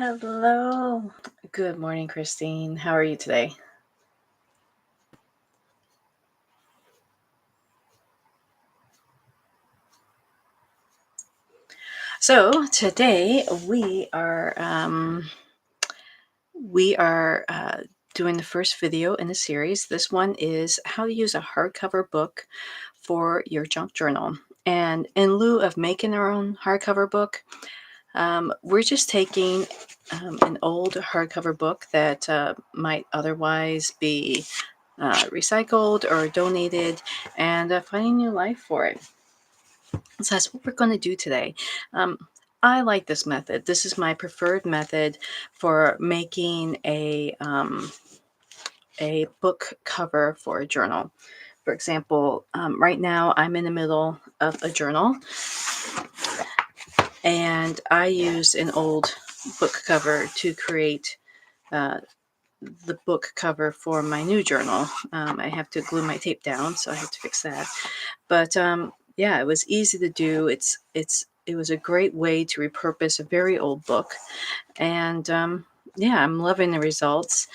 Hello. Good morning, Christine. How are you today? So today we are doing the first video in the series. This one is how to use a hardcover book for your junk journal. And in lieu of making our own hardcover book, we're just taking an old hardcover book that might otherwise be recycled or donated and finding new life for it. So that's what we're going to do today. Um, I like this method. This is my preferred method for making a book cover for a journal. For example, right now I'm in the middle of a journal and I used an old book cover to create uh, the book cover for my new journal. I have to glue my tape down, so I have to fix that. But yeah, it was easy to do. It was a great way to repurpose a very old book, and yeah, I'm loving the results.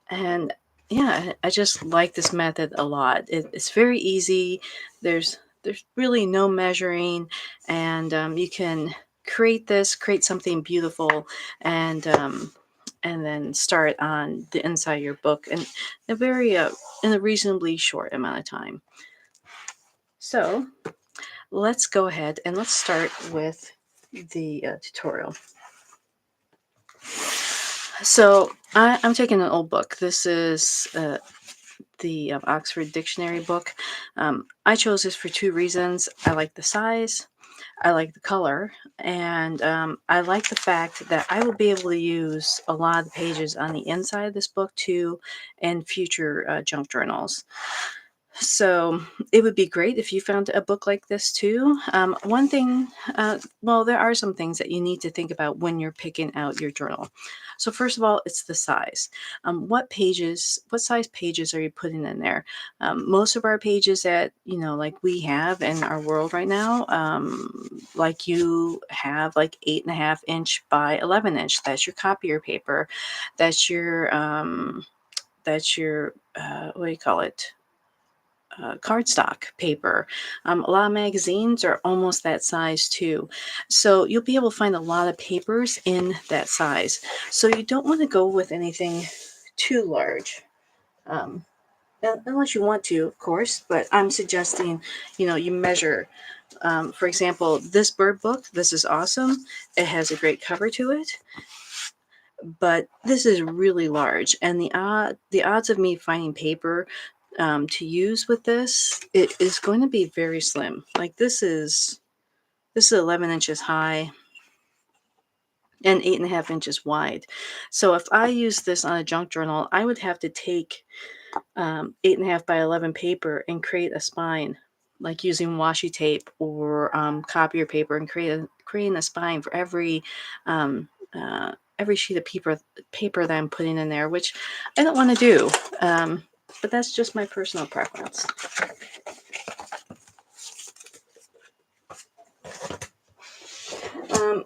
And yeah, I just like this method a lot. It's very easy. There's really no measuring, and you can create something beautiful, and then start on the inside of your book in a reasonably short amount of time. So let's go ahead and let's start with the tutorial. So I'm taking an old book. This is the Oxford Dictionary book. I chose this for two reasons. I like the size, I like the color, and I like the fact that I will be able to use a lot of the pages on the inside of this book too in future junk journals. So it would be great if you found a book like this too. One thing, well, there are some things that you need to think about when you're picking out your journal. So first of all, it's the size. What size pages are you putting in there? Most of our pages that, like we have in our world right now, like you have like 8.5 inch by 11 inch. That's your copier paper. That's your what do you call it? Cardstock paper. A lot of magazines are almost that size too. So you'll be able to find a lot of papers in that size. So you don't want to go with anything too large. Um, Unless you want to, of course, but I'm suggesting, you measure. For example, this bird book, this is awesome. It has a great cover to it, but this is really large, and the odds of me finding paper to use with this, it is going to be very slim. Like this is 11 inches high and 8.5 inches wide. So if I use this on a junk journal, I would have to take 8.5 by 11 paper and create a spine, like using washi tape or copier paper, and creating a spine for every sheet of paper that I'm putting in there, which I don't want to do. But that's just my personal preference. Um,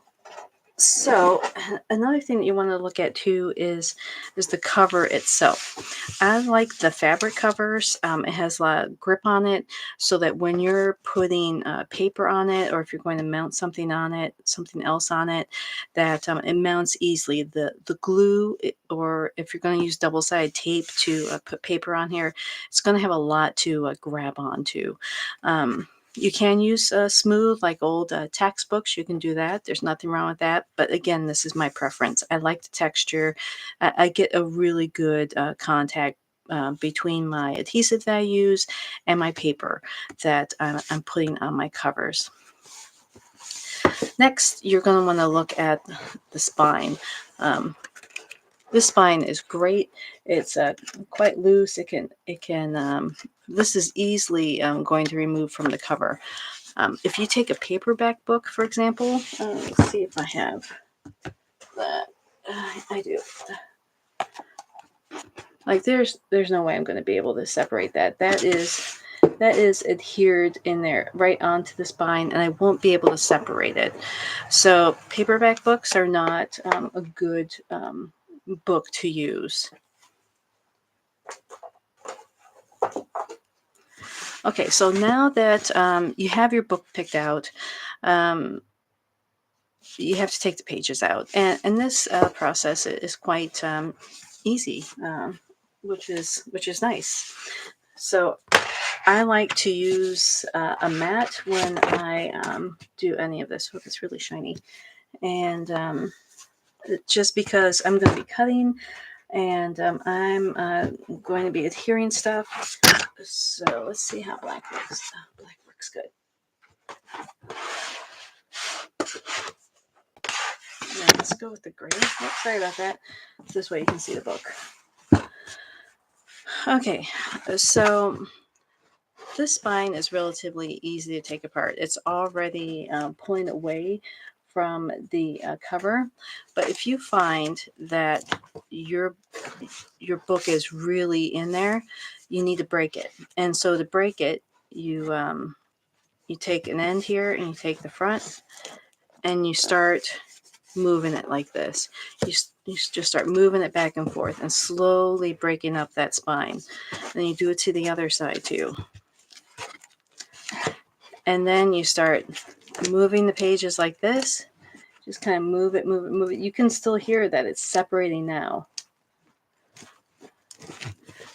So another thing that you want to look at too is the cover itself. I like the fabric covers. It has a lot of grip on it, so that when you're putting paper on it, or if you're going to mount something on it, something else on it, that it mounts easily. The glue, or if you're going to use double-sided tape to put paper on here, it's going to have a lot to grab onto. You can use smooth, like old textbooks. You can do that. There's nothing wrong with that. But again, this is my preference. I like the texture. I get a really good contact between my adhesive that I use and my paper that I'm putting on my covers. Next, you're going to want to look at the spine. This spine is great. It's quite loose. This is easily going to remove from the cover. If you take a paperback book, for example, let's see if I have that. I do. Like there's no way I'm going to be able to separate that. That is that is adhered in there right onto the spine, and I won't be able to separate it. So paperback books are not a good book to use. Okay, so now that you have your book picked out, um, you have to take the pages out, and this process is quite easy, which is nice. So I like to use a mat when I do any of this. Hope it's really shiny, and just because I'm going to be cutting and I'm going to be adhering stuff. So let's see how black works. Black works good. Now let's go with the gray. Oh, sorry about that. This way you can see the book. Okay, so this spine is relatively easy to take apart. It's already pulling away from the cover, but if you find that your book is really in there, you need to break it. And so to break it, you take an end here and you take the front and you start moving it like this. You just start moving it back and forth and slowly breaking up that spine. And you do it to the other side too. And then you start moving the pages like this. Just kind of move it, move it, move it. You can still hear that it's separating now.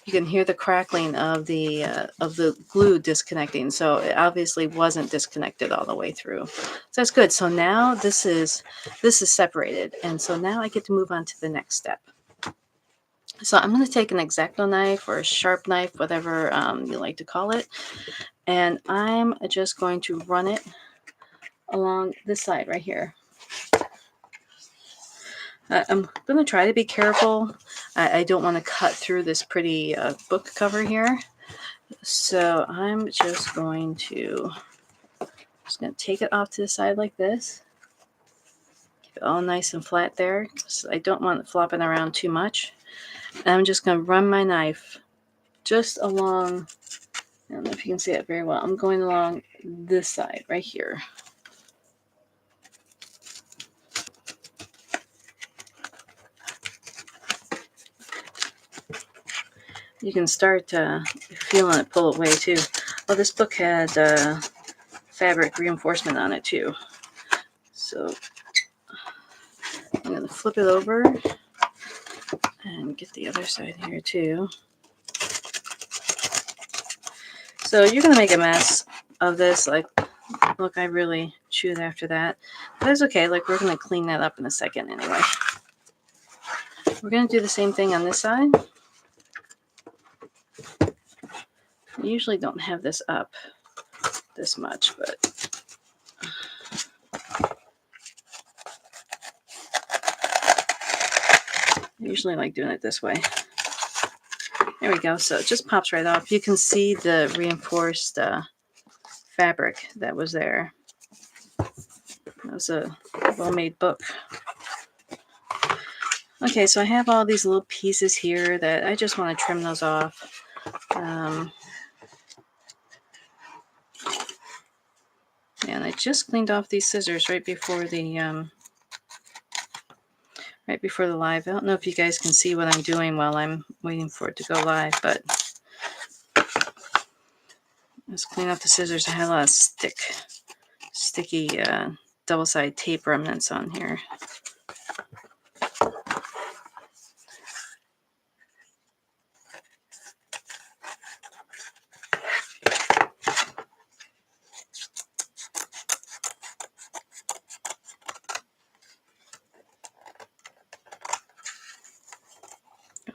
You can hear the crackling of the glue disconnecting. So it obviously wasn't disconnected all the way through. So that's good. So now this is separated. And so now I get to move on to the next step. So I'm going to take an exacto knife or a sharp knife, whatever you like to call it. And I'm just going to run it along this side right here. I'm going to try to be careful. I don't want to cut through this pretty book cover here. So I'm just going to take it off to the side like this. Keep it all nice and flat there. So I don't want it flopping around too much. And I'm just going to run my knife just along. I don't know if you can see it very well. I'm going along this side right here. You can start feeling it pull away too. Well, this book had fabric reinforcement on it too. So I'm going to flip it over and get the other side here too. So you're going to make a mess of this. Like, look, I really chewed after that. But that's okay. Like, we're going to clean that up in a second anyway. We're going to do the same thing on this side. I usually don't have this up this much, but I usually like doing it this way. There we go. So it just pops right off. You can see the reinforced fabric that was there. That was a well-made book. Okay, so I have all these little pieces here that I just want to trim those off. And I just cleaned off these scissors right before the live. I don't know if you guys can see what I'm doing while I'm waiting for it to go live, but let's clean off the scissors. I had a lot of sticky double-sided tape remnants on here.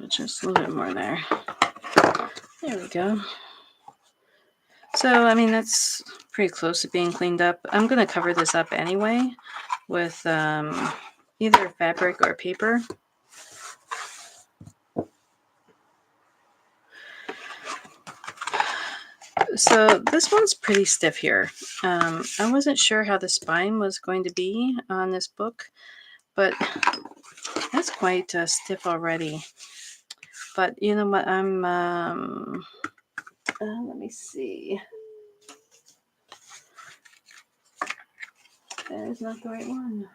Just a little bit more there. There we go. So, I mean, that's pretty close to being cleaned up. I'm going to cover this up anyway with either fabric or paper. So this one's pretty stiff here. I wasn't sure how the spine was going to be on this book, but that's quite stiff already. But you know what? I'm Let me see. That is not the right one.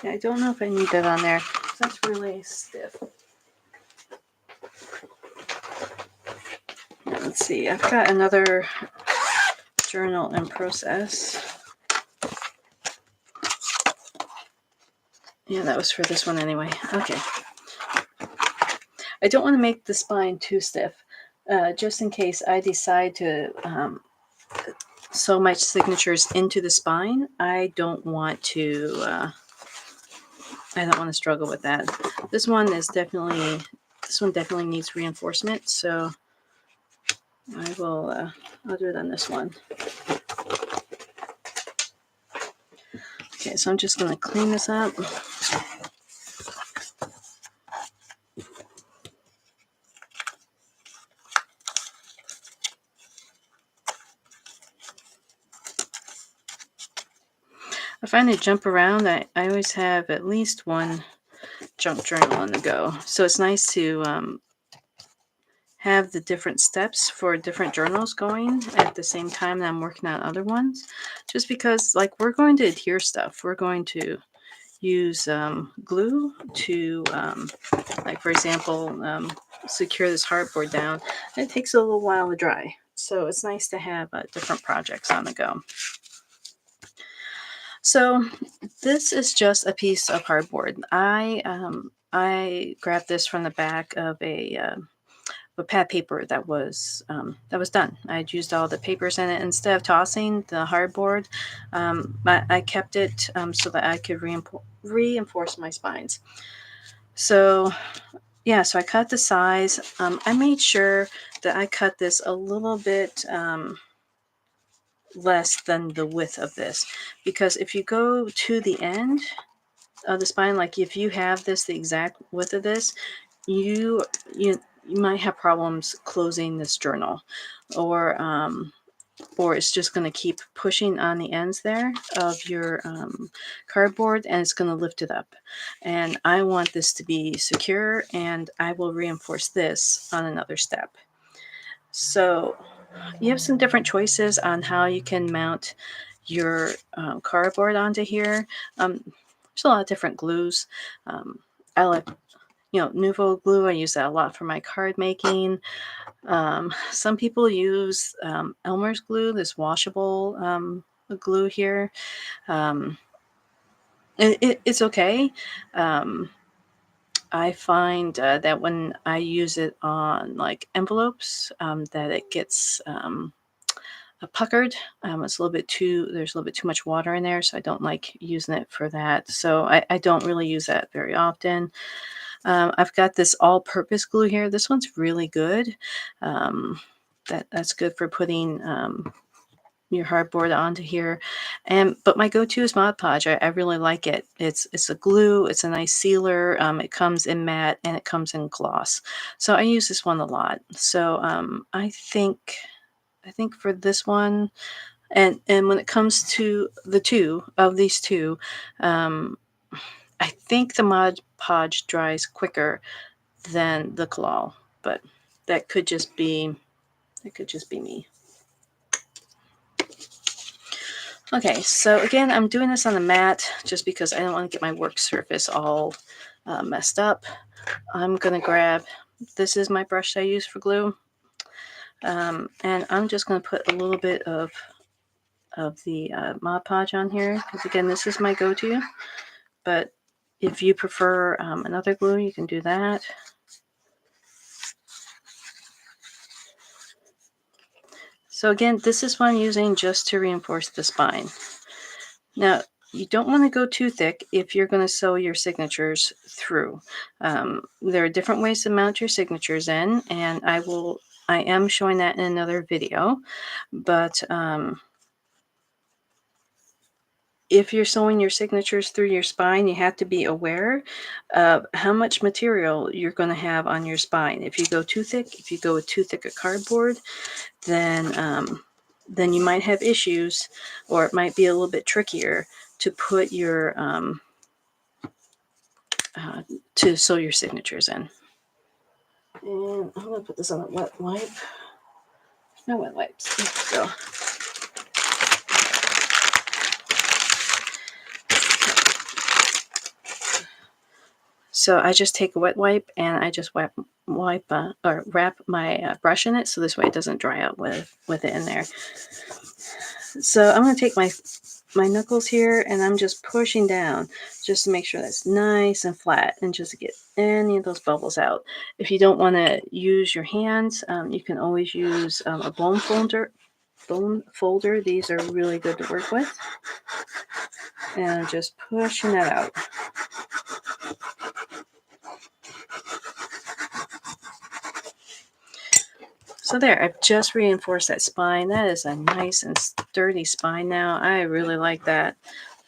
Yeah, I don't know if I need that on there. That's really stiff. Let's see. I've got another journal in process. Yeah, that was for this one anyway. Okay. I don't want to make the spine too stiff, just in case I decide to sew my signatures into the spine. I don't want to struggle with that. This one definitely needs reinforcement, so I'll do it on this one. Okay, so I'm just going to clean this up. I find I jump around. I always have at least one junk journal on the go. So it's nice to have the different steps for different journals going at the same time that I'm working on other ones. Just because, like, we're going to adhere stuff. We're going to use glue to, like, for example, secure this hardboard down. And it takes a little while to dry. So it's nice to have different projects on the go. So this is just a piece of cardboard. I grabbed this from the back of a pad paper that was done. I'd used all the papers in it. Instead of tossing the hardboard, I kept it so that I could reinforce my spines. So yeah, so I cut the size. I made sure that I cut this a little bit less than the width of this, because if you go to the end of the spine, like if you have this the exact width of this, you might have problems closing this journal, or it's just going to keep pushing on the ends there of your cardboard, and it's going to lift it up. And I want this to be secure, and I will reinforce this on another step. So you have some different choices on how you can mount your cardboard onto here. There's a lot of different glues. I like, Nouveau glue. I use that a lot for my card making. Some people use Elmer's glue, this washable glue here. It's okay. I find that when I use it on like envelopes, that it gets puckered. It's a little bit there's a little bit too much water in there, so I don't like using it for that. So I don't really use that very often. I've got this all-purpose glue here. This one's really good. That's good for putting your hardboard onto here. But my go-to is Mod Podge. I really like it. It's a glue. It's a nice sealer. It comes in matte and it comes in gloss. So I use this one a lot. So I think for this one, and when it comes to these two, I think the Mod Podge dries quicker than the Collal, but that could just be me. Okay, so again, I'm doing this on the mat just because I don't want to get my work surface all messed up. I'm gonna grab, this is my brush I use for glue, and I'm just gonna put a little bit of the Mod Podge on here, because again, this is my go-to. But if you prefer another glue, you can do that. So again, this is what I'm using just to reinforce the spine. Now, you don't want to go too thick if you're going to sew your signatures through. There are different ways to mount your signatures in, and I am showing that in another video. But if you're sewing your signatures through your spine, you have to be aware of how much material you're going to have on your spine. If you go too thick, if you go with too thick a cardboard, then you might have issues, or it might be a little bit trickier to put your to sew your signatures in. And I'm going to put this on a wet wipe. No wet wipes. There we go. So I just take a wet wipe and I just wrap my brush in it, so this way it doesn't dry out with it in there. So I'm going to take my knuckles here and I'm just pushing down just to make sure that's nice and flat and just to get any of those bubbles out. If you don't want to use your hands, you can always use a bone folder. These are really good to work with. And I'm just pushing that out. So there, I've just reinforced that spine. That is a nice and sturdy spine now. I really like that.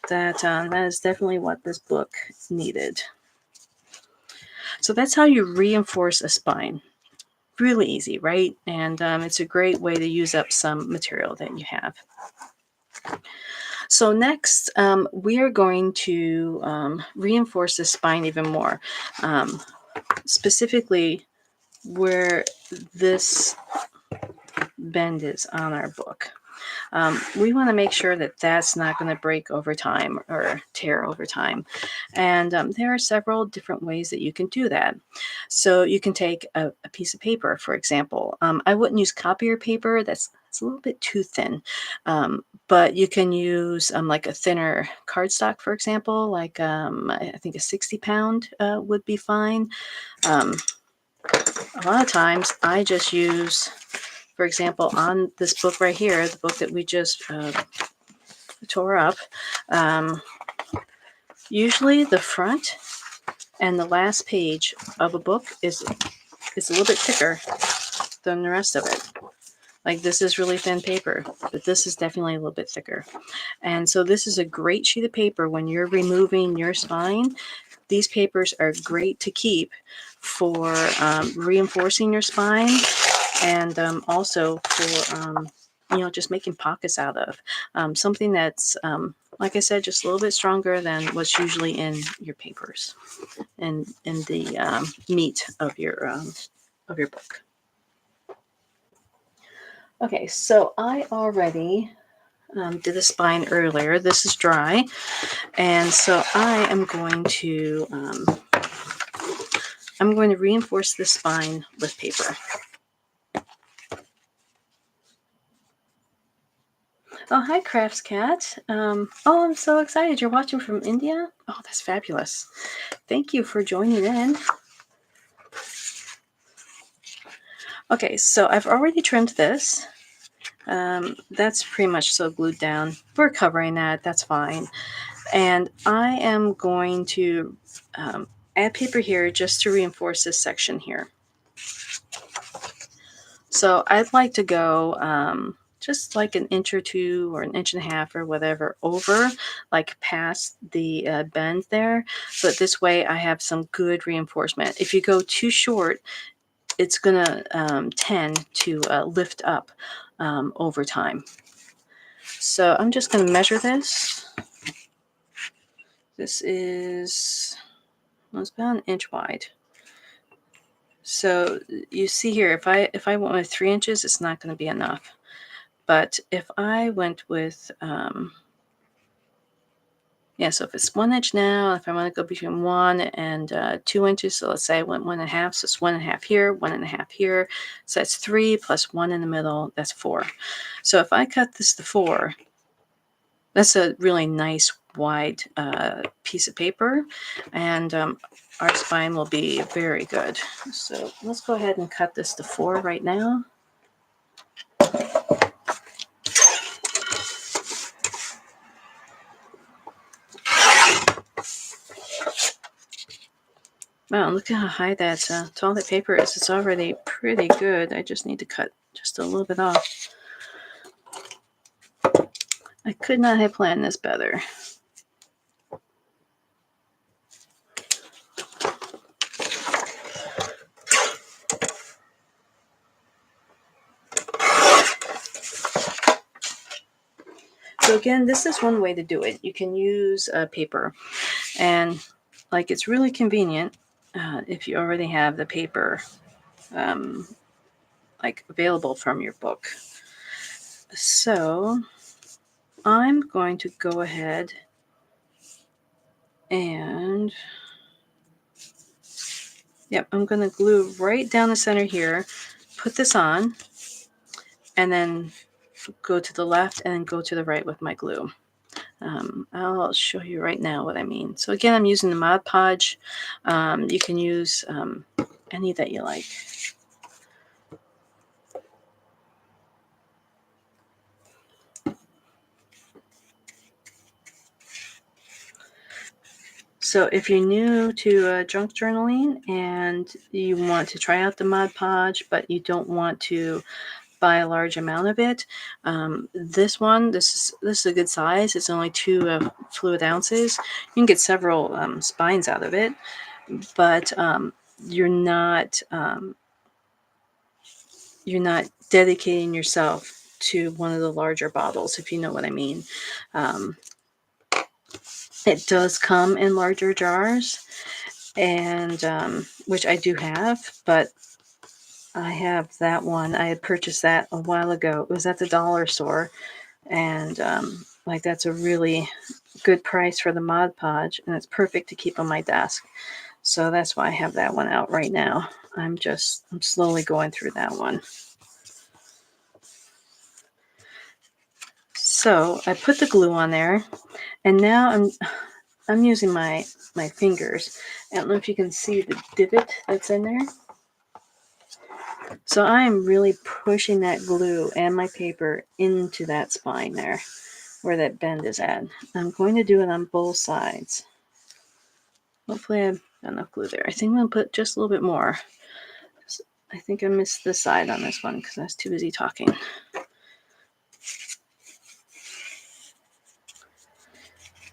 That is definitely what this book needed. So that's how you reinforce a spine. Really easy, right? And it's a great way to use up some material that you have. So next, we are going to reinforce the spine even more, specifically where this bend is on our book. We want to make sure that that's not going to break over time or tear over time. And there are several different ways that you can do that. So you can take a piece of paper, for example. I wouldn't use copier paper. That's a little bit too thin. But you can use like a thinner cardstock, for example, like I think a 60-pound would be fine. A lot of times I just use, for example, on this book right here, the book that we just tore up, usually the front and the last page of a book is a little bit thicker than the rest of it. Like this is really thin paper, but this is definitely a little bit thicker. And so this is a great sheet of paper when you're removing your spine. These papers are great to keep for reinforcing your spine and also for just making pockets out of. Something that's, like I said, just a little bit stronger than what's usually in your papers and in the meat of your book. Okay, so I already did the spine earlier. This is dry, and so I am going to reinforce the spine with paper. Oh, hi, Crafts Cat. Oh, I'm so excited. You're watching from India? Oh, that's fabulous. Thank you for joining in. Okay, so I've already trimmed this. That's pretty much so glued down. We're covering that. That's fine. And I am going to add paper here just to reinforce this section here. So I'd like to go just like an inch or two or an inch and a half or whatever over, like past the bend there. So that this way I have some good reinforcement. If you go too short, it's going to tend to lift up over time. So I'm just going to measure this. This is, well, it's about an inch wide. So you see here, if I went with 3 inches, it's not going to be enough. But if I went with, so if it's 1 inch now, if I want to go between 1 and 2 inches, so let's say I went 1.5, so it's 1.5 here, 1.5 here. So that's 3 plus 1 in the middle, that's 4. So if I cut this to 4, that's a really nice wide piece of paper, and our spine will be very good. So let's go ahead and cut this to 4 right now. Wow, look at how high that toilet paper is. It's already pretty good. I just need to cut just a little bit off. I could not have planned this better. So again, this is one way to do it. You can use paper. And like it's really convenient if you already have the paper um, like available from your book. So I'm going to go ahead and yep, I'm going to glue right down the center here, put this on, and then go to the left and then go to the right with my glue. I'll show you right now what I mean. So again, I'm using the Mod Podge. You can use any that you like. So if you're new to junk journaling and you want to try out the Mod Podge, but you don't want to buy a large amount of it, this is a good size. It's only 2 fluid ounces. You can get several spines out of it, but you're not dedicating yourself to one of the larger bottles, if you know what I mean. It does come in larger jars, and which I do have, but I have that one. I had purchased that a while ago. It was at the dollar store, and like that's a really good price for the Mod Podge, and it's perfect to keep on my desk. So that's why I have that one out right now. I'm slowly going through that one. So I put the glue on there, and now I'm using my fingers. I don't know if you can see the divot that's in there. So I am really pushing that glue and my paper into that spine there, where that bend is at. I'm going to do it on both sides. Hopefully I've got enough glue there. I think I'm going to put just a little bit more. I think I missed this side on this one because I was too busy talking.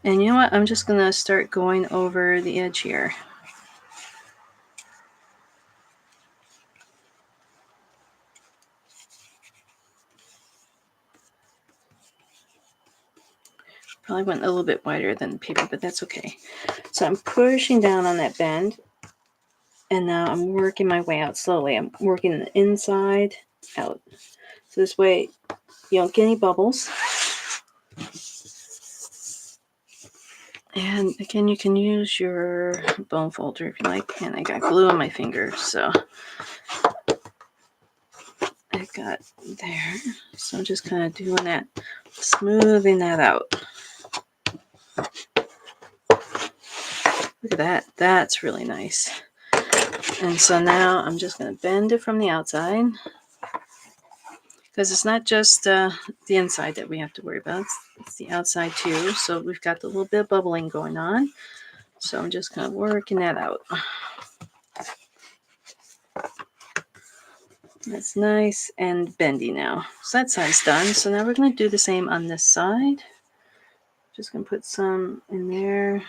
And you know what? I'm just going to start going over the edge here. Probably went a little bit wider than the paper, but that's okay. So I'm pushing down on that bend, and now I'm working my way out slowly. I'm working the inside out. So this way you don't get any bubbles. And again, you can use your bone folder if you like. And I got glue on my fingers, so I got there. So I'm just kind of doing that, smoothing that out. Look at that. That's really nice. And so now I'm just going to bend it from the outside, because it's not just the inside that we have to worry about. It's the outside too. So we've got the little bit of bubbling going on. So I'm just kind of working that out. That's nice and bendy now. So that side's done. So now we're going to do the same on this side. Just going to put some in there.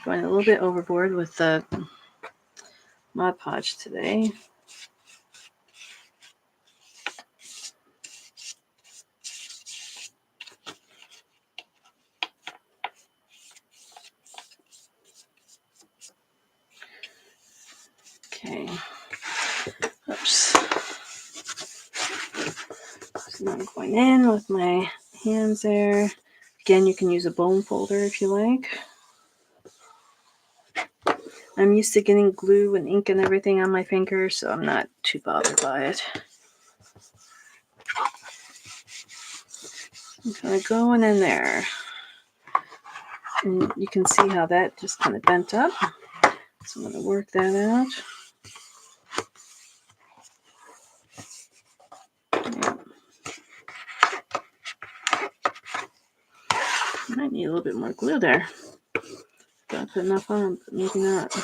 Going a little bit overboard with the Mod Podge today. Okay. Oops. So now I'm going in with my hands there. Again, you can use a bone folder if you like. I'm used to getting glue and ink and everything on my fingers, so I'm not too bothered by it. I'm kind of going in there. And you can see how that just kind of bent up. So I'm going to work that out. Yeah. I might need a little bit more glue there. Got to put enough on, but maybe not.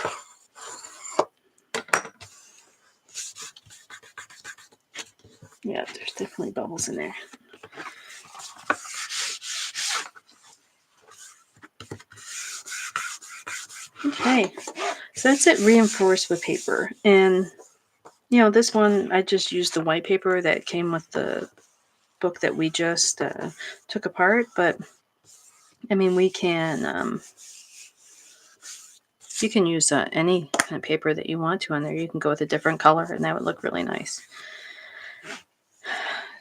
Yeah, there's definitely bubbles in there. Okay, so that's it reinforced with paper. And, you know, this one, I just used the white paper that came with the book that we just took apart. But, I mean, we can You can use any kind of paper that you want to on there. You can go with a different color, and that would look really nice.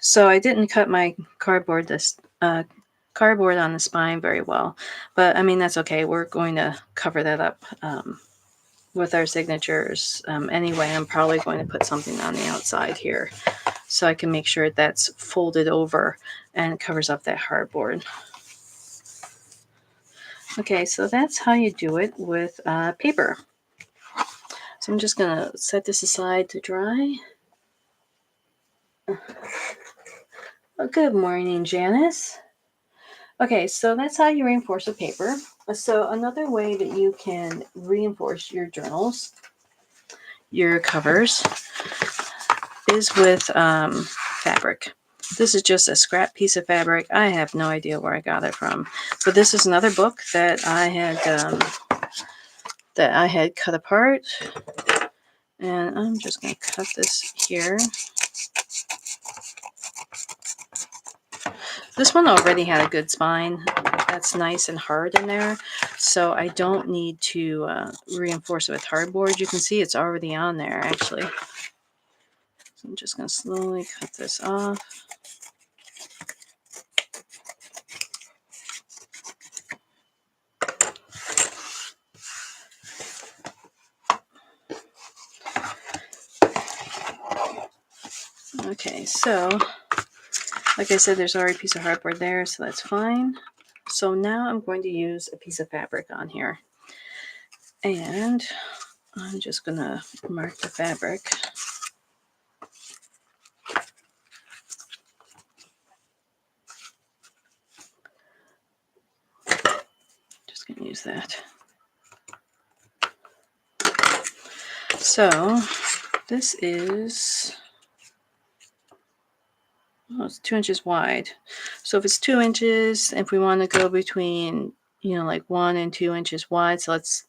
So I didn't cut my cardboard on the spine very well, but I mean, that's okay. We're going to cover that up with our signatures. Anyway, I'm probably going to put something on the outside here so I can make sure that's folded over and covers up that hardboard. Okay, so that's how you do it with paper. So I'm just going to set this aside to dry. Oh, good morning, Janice. Okay, so that's how you reinforce with paper. So another way that you can reinforce your journals, your covers, is with fabric. This is just a scrap piece of fabric. I have no idea where I got it from. But this is another book that I had cut apart. And I'm just going to cut this here. This one already had a good spine. That's nice and hard in there. So I don't need to reinforce it with hardboard. You can see it's already on there, actually. So I'm just going to slowly cut this off. Okay, so like I said, there's already a piece of hardboard there, so that's fine. So now I'm going to use a piece of fabric on here. And I'm just going to mark the fabric. Just going to use that. So this is, oh, it's 2 inches wide. So if it's 2 inches, if we want to go between, like 1 and 2 inches wide, so let's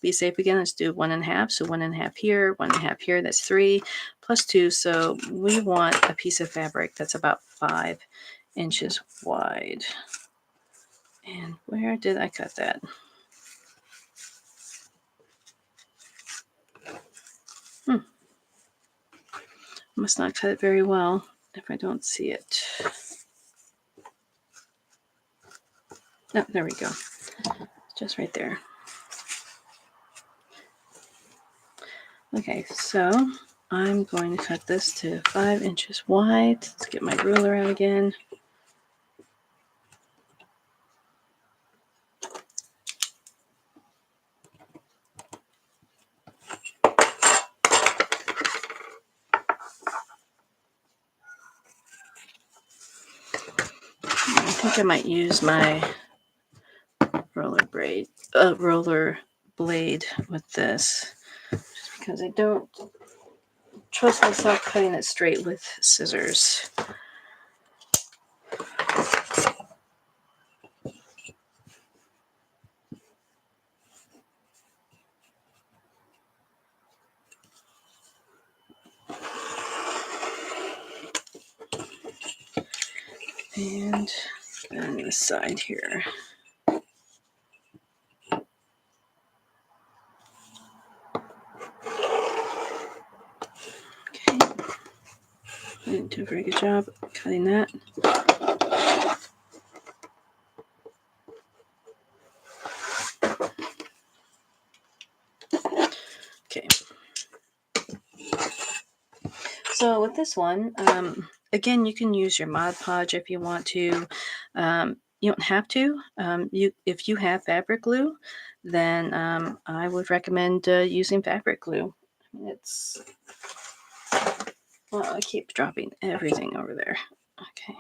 be safe again. Let's do 1.5. So 1.5 here, 1.5 here. That's 3 plus 2. So we want a piece of fabric that's about 5 inches wide. And where did I cut that? Must not cut it very well if I don't see it. Oh, there we go. Just right there. Okay, so I'm going to cut this to 5 inches wide. Let's get my ruler out again. I think I might use my roller blade with this, just because I don't trust myself cutting it straight with scissors. And then this side here. Okay. I didn't do a very good job cutting that. Okay. So with this one, again, you can use your Mod Podge if you want to. You don't have to. If you have fabric glue, then I would recommend using fabric glue. Well, I keep dropping everything over there. Okay.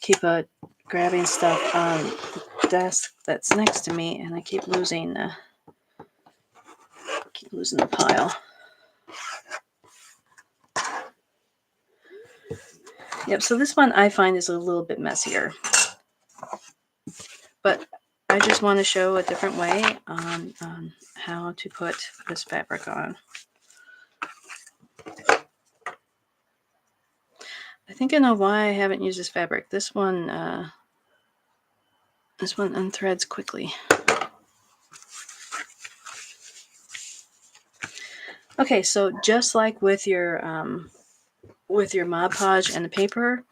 Keep grabbing stuff on the desk that's next to me, and I keep losing the pile. Yep, so this one I find is a little bit messier. But I just want to show a different way on how to put this fabric on. I think I know why I haven't used this fabric. This one unthreads quickly. Okay, so just like with your Mod Podge and the paper,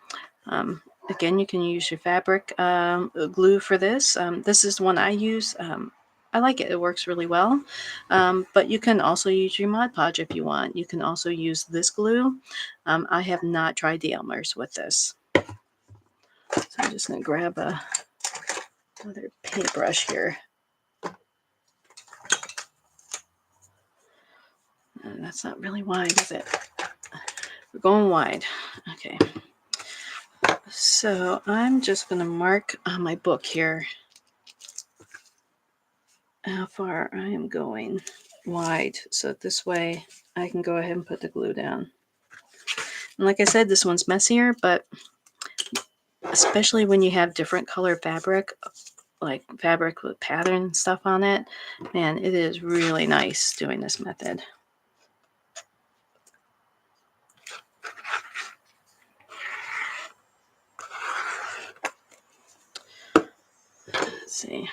again, you can use your fabric glue for this. This is the one I use. I like it. It works really well. But you can also use your Mod Podge if you want. You can also use this glue. I have not tried the Elmer's with this. So I'm just going to grab another paintbrush here. And that's not really wide, is it? We're going wide. Okay. So I'm just going to mark on my book here how far I am going wide. So this way I can go ahead and put the glue down. And like I said, this one's messier, but especially when you have different color fabric, like fabric with pattern and stuff on it, man, it is really nice doing this method. Let's see.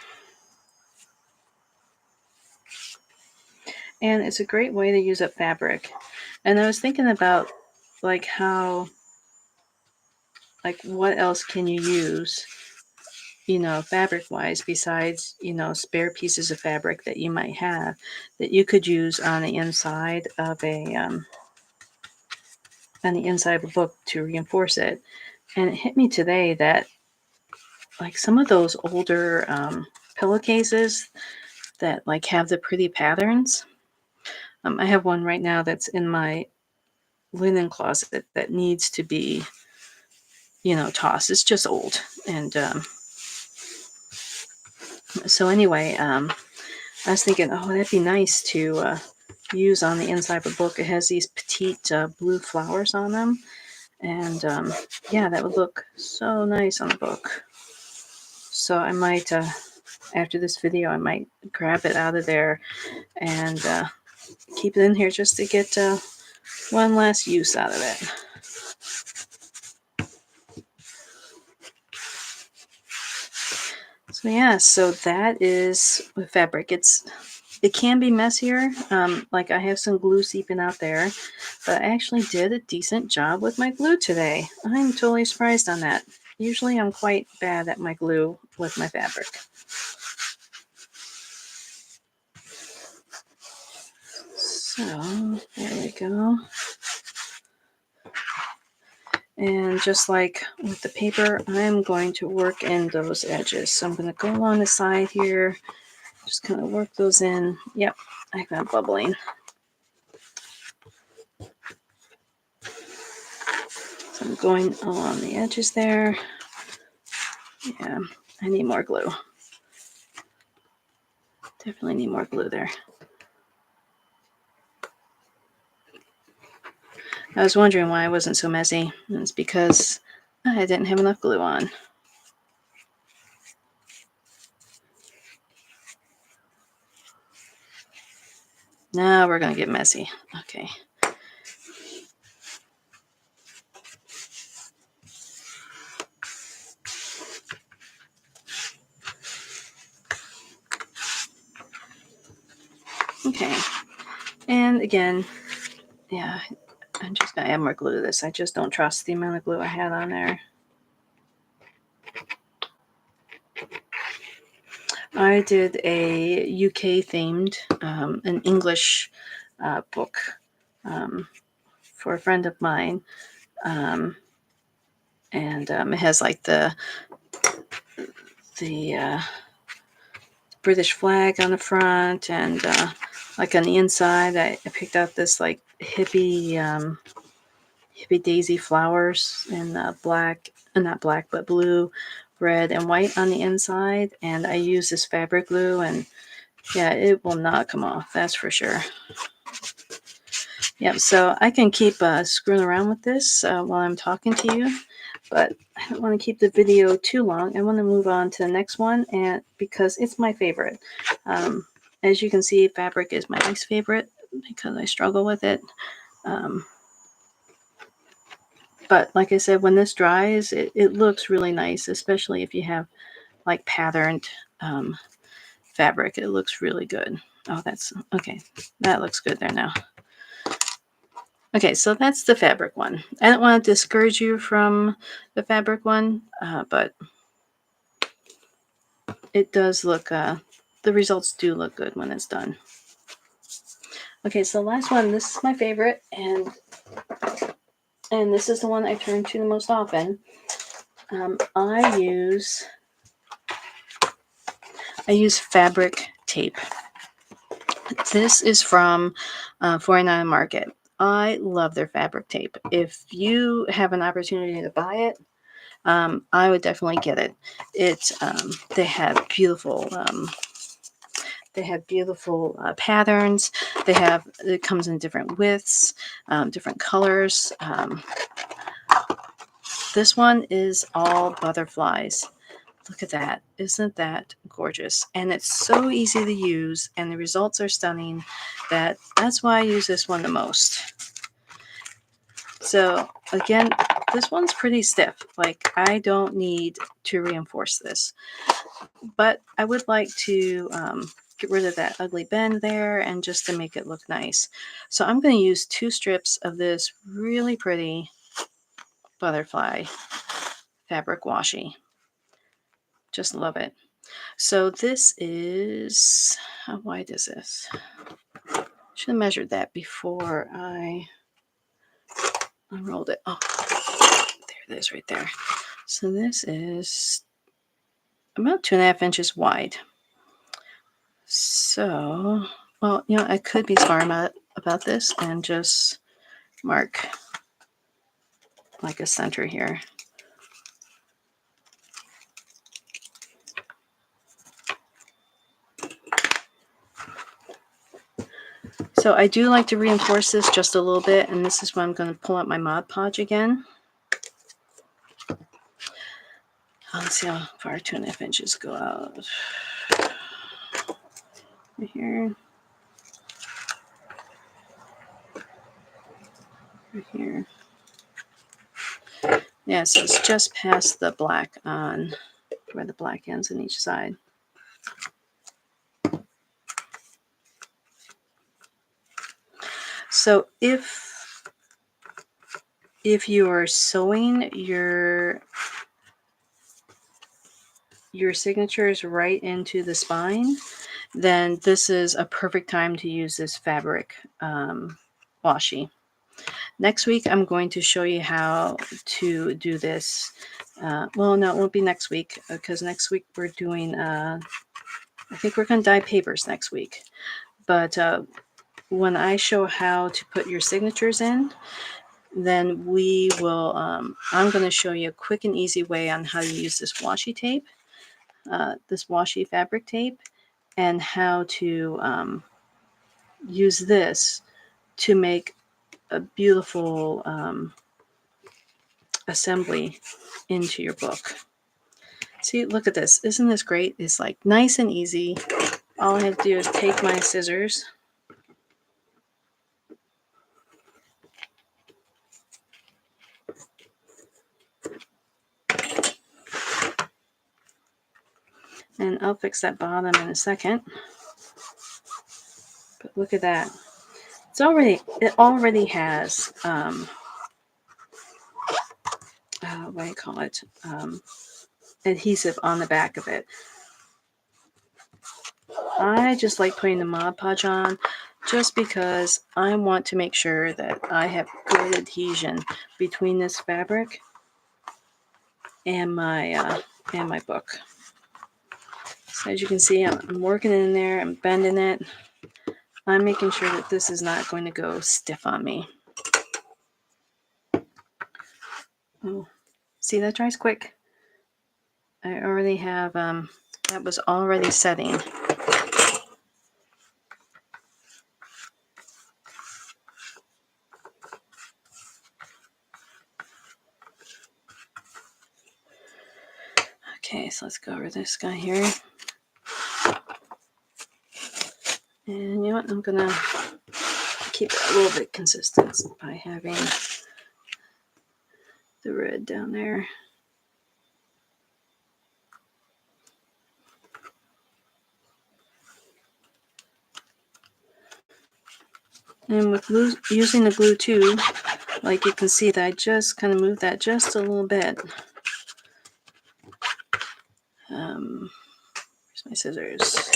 And it's a great way to use up fabric. And I was thinking about like how, like what else can you use, fabric wise besides, spare pieces of fabric that you might have that you could use on the inside of a book to reinforce it. And it hit me today that like some of those older pillowcases that like have the pretty patterns. I have one right now that's in my linen closet that needs to be, tossed. It's just old. And so anyway, I was thinking, oh, that'd be nice to use on the inside of a book. It has these petite blue flowers on them. And yeah, that would look so nice on the book. So I might, after this video, I might grab it out of there and keep it in here just to get one last use out of it. So yeah, so that is with fabric. It can be messier. Like I have some glue seeping out there, but I actually did a decent job with my glue today. I'm totally surprised on that. Usually I'm quite bad at my glue with my fabric. So there we go. And just like with the paper, I'm going to work in those edges. So I'm going to go along the side here, just kind of work those in. Yep, I got bubbling. So I'm going along the edges there. Yeah, I need more glue. Definitely need more glue there. I was wondering why I wasn't so messy. It's because I didn't have enough glue on. Now we're going to get messy. Okay. Okay. And again, yeah, I'm just going to add more glue to this. I just don't trust the amount of glue I had on there. I did a UK themed, an English book for a friend of mine. And it has like the British flag on the front, and like on the inside, I picked out this like hippie daisy flowers in black, not black, but blue, red, and white on the inside. And I use this fabric glue, and yeah, it will not come off, that's for sure. Yeah, so I can keep screwing around with this while I'm talking to you, but I don't want to keep the video too long. I want to move on to the next one, and because it's my favorite. As you can see, fabric is my least favorite because I struggle with it. But like I said, when this dries, it looks really nice, especially if you have like patterned fabric. It looks really good. Oh, that's okay. That looks good there now. Okay, so that's the fabric one. I don't want to discourage you from the fabric one, but it does look, the results do look good when it's done. Okay, so the last one, this is my favorite, and this is the one I turn to the most often. I use fabric tape. This is from 49 Market. I love their fabric tape. If you have an opportunity to buy it, I would definitely get it. They have beautiful patterns. It comes in different widths, different colors. This one is all butterflies. Look at that. Isn't that gorgeous? And it's so easy to use, and the results are stunning. That's why I use this one the most. So again, this one's pretty stiff. Like, I don't need to reinforce this, but I would like to get rid of that ugly bend there and just to make it look nice. So I'm going to use 2 strips of this really pretty butterfly fabric washi. Just love it. So this is, how wide is this? Should have measured that before I unrolled it. Oh, there it is right there. So this is about 2.5 inches wide. So, well, I could be smart about this and just mark like a center here. So I do like to reinforce this just a little bit, and this is when I'm going to pull out my Mod Podge again. Let's see how far 2.5 inches go out. Right here. Right here. Yeah, so it's just past the black on where the black ends on each side. So if you are sewing your signatures right into the spine, then this is a perfect time to use this fabric washi. Next week, I'm going to show you how to do this. Well, no, it won't be next week, because next week we're doing, I think we're going to dye papers next week. But when I show how to put your signatures in, then we will, I'm going to show you a quick and easy way on how to use this washi tape, this washi fabric tape, and how to use this to make a beautiful assembly into your book. See, look at this. Isn't this great? It's like nice and easy. All I have to do is take my scissors and I'll fix that bottom in a second. But look at that. It already has what do you call it? Adhesive on the back of it. I just like putting the Mod Podge on just because I want to make sure that I have good adhesion between this fabric and my book. So as you can see, I'm working in there, I'm bending it. I'm making sure that this is not going to go stiff on me. Oh, see, that dries quick. I already have, that was already setting. Okay, so let's go over this guy here. And you know what, I'm gonna keep it a little bit consistent by having the red down there. And with glue, using the glue too, like you can see that I just kind of moved that just a little bit. Where's my scissors?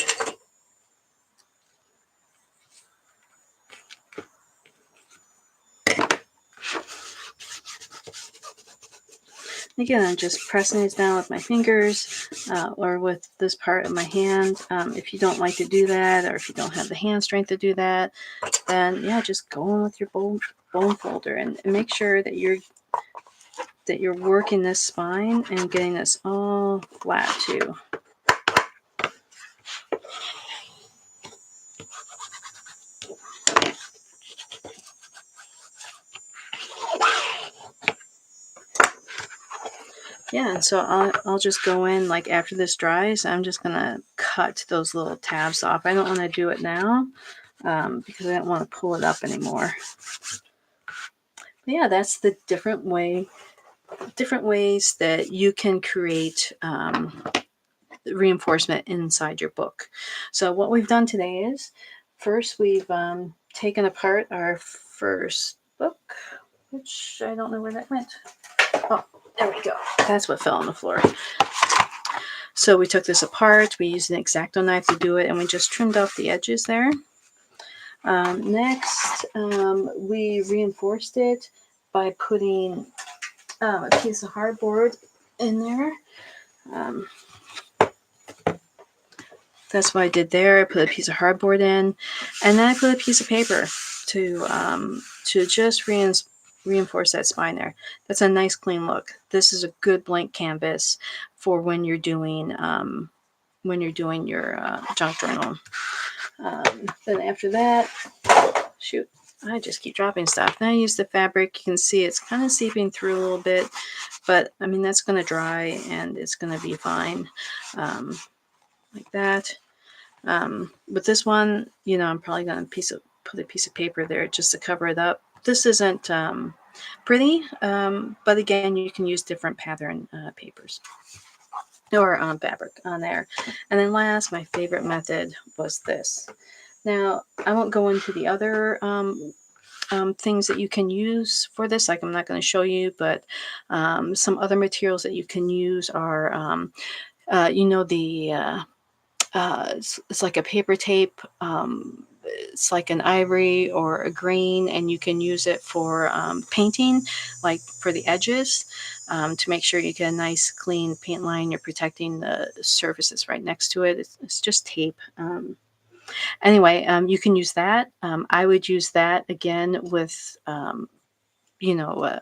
Again, I'm just pressing it down with my fingers or with this part of my hand. If you don't like to do that, or if you don't have the hand strength to do that, then yeah, just go in with your bone folder and make sure that you're working this spine and getting this all flat too. Yeah, and so I'll just go in, like after this dries, I'm just gonna cut those little tabs off. I don't want to do it now because I don't want to pull it up anymore. But yeah, that's the different ways that you can create reinforcement inside your book. So what we've done today is, first we've taken apart our first book, which I don't know where that went. Oh, there we go. That's what fell on the floor. So we took this apart, we used an exacto knife to do it, and we just trimmed off the edges there. Next, we reinforced it by putting a piece of hardboard in there. That's what I did there. I put a piece of hardboard in, and then I put a piece of paper to just reinforce that spine there. That's a nice clean look. This is a good blank canvas for when you're doing your junk journal. Then after that, shoot, I just keep dropping stuff. Then I use the fabric. You can see it's kind of seeping through a little bit, but I mean, that's going to dry and it's going to be fine, like that. With this one, I'm probably going to put a piece of paper there just to cover it up. This isn't pretty, but again, you can use different pattern papers or fabric on there. And then last, my favorite method was this. Now, I won't go into the other things that you can use for this. Like, I'm not going to show you, but some other materials that you can use are, it's like a paper tape. It's like an ivory or a green, and you can use it for painting, like for the edges, to make sure you get a nice clean paint line. You're protecting the surfaces right next to it. It's just tape. Anyway, you can use that. I would use that again with, you know, uh,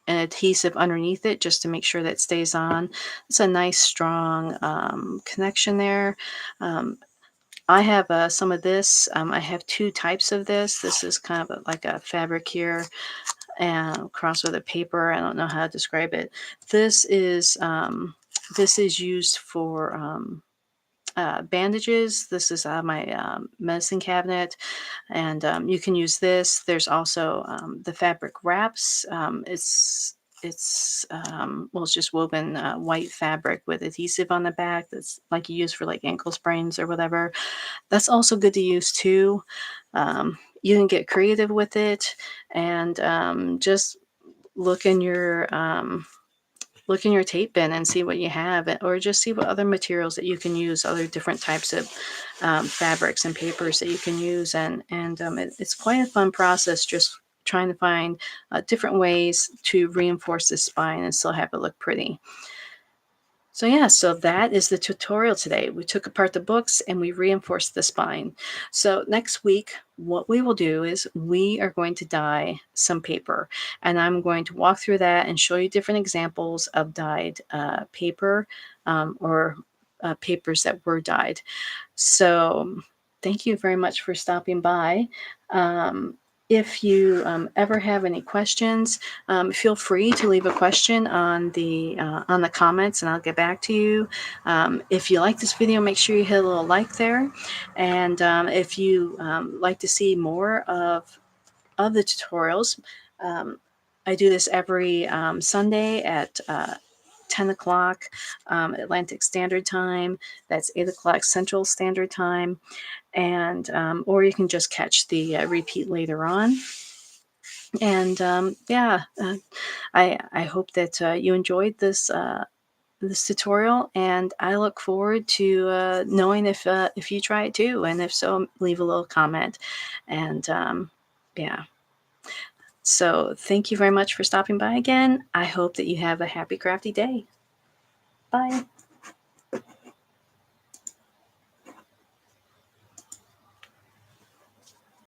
an adhesive underneath it just to make sure that it stays on. It's a nice strong connection there. I have some of this. I have two types of this. This is kind of like a fabric here and crossed with a paper. I don't know how to describe it. This is used for bandages. This is my medicine cabinet, and you can use this. There's also the fabric wraps. It's just woven white fabric with adhesive on the back. That's like you use for like ankle sprains or whatever. That's also good to use too. You can get creative with it, and just look in your tape bin and see what you have, or just see what other materials that you can use, other different types of fabrics and papers that you can use, and it's quite a fun process just trying to find different ways to reinforce the spine and still have it look pretty. So yeah, so that is the tutorial today. We took apart the books and we reinforced the spine. So next week, what we will do is we are going to dye some paper, and I'm going to walk through that and show you different examples of dyed paper, or papers that were dyed. So thank you very much for stopping by. If you ever have any questions, feel free to leave a question on the comments, and I'll get back to you. If you like this video, make sure you hit a little like there, and if you like to see more of the tutorials, I do this every Sunday at 10 o'clock Atlantic Standard Time. That's 8 o'clock Central Standard Time. And or you can just catch the repeat later on. And yeah, I hope that you enjoyed this tutorial, and I look forward to knowing if you try it too, and if so, leave a little comment. And yeah, so thank you very much for stopping by again. I hope that you have a happy crafty day. Bye.